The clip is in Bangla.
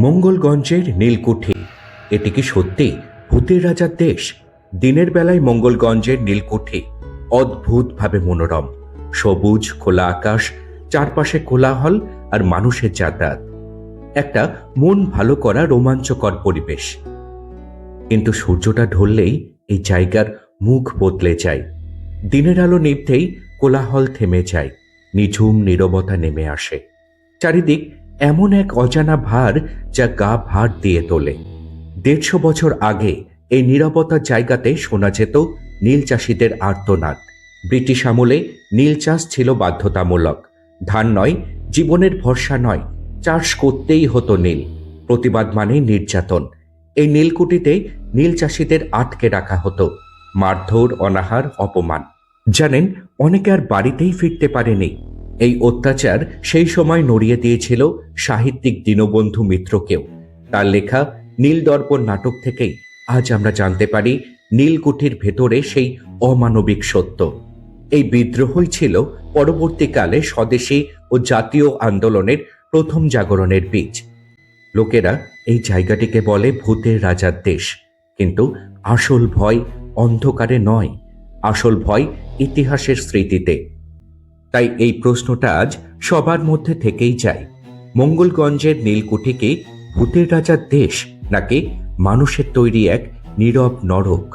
মঙ্গলগঞ্জের নীলকুঠি, এটি কি সত্যি ভূতের রাজার দেশ? দিনের বেলায় মঙ্গলগঞ্জের নীলকুঠি অদ্ভুতভাবে মনোরম। সবুজ খোলা আকাশ, চারপাশে কোলাহল আর মানুষের যাতায়াত, একটা মন ভালো করা রোমাঞ্চকর পরিবেশ। কিন্তু সূর্যটা ঢললেই এই জায়গার মুখ বদলে যায়। দিনের আলো নিভতেই কোলাহল থেমে যায়, নিঝুম নীরবতা নেমে আসে। চারিদিক এমন এক অজানা ভার যা গা ভার দিয়ে তোলে। ১৫০ বছর আগে এই নীরবতার জায়গাতে শোনা যেত নীল চাষিদের আর্তনাদ। ব্রিটিশ আমলে নীল চাষ ছিল বাধ্যতামূলক। ধান নয়, জীবনের ভরসা নয়, চাষ করতেই হতো নীল। প্রতিবাদ মানে নির্যাতন। এই নীলকুঠিতে নীল চাষিদের আটকে রাখা হতো, মারধর, অনাহার, অপমান। জানেন, অনেকে আর বাড়িতেই ফিরতে পারেনি। এই অত্যাচার সেই সময় নড়িয়ে দিয়েছিল সাহিত্যিক দীনবন্ধু মিত্রকেও। তার লেখা নীল দর্পণ নাটক থেকেই আজ আমরা জানতে পারি নীলকুঠির ভেতরে সেই অমানবিক সত্য। এই বিদ্রোহই ছিল পরবর্তীকালে স্বদেশী ও জাতীয় আন্দোলনের প্রথম জাগরণের বীজ। লোকেরা এই জায়গাটিকে বলে ভূতের রাজার দেশ, কিন্তু আসল ভয় অন্ধকারে নয়, আসল ভয় ইতিহাসের স্মৃতিতে। তাই এই প্রশ্নটা আজ সবার মধ্যে থেকেই যায়, মঙ্গলগঞ্জের নীলকুঠি কি ভূতের রাজার দেশ, নাকি মানুষের তৈরি এক নীরব নরক?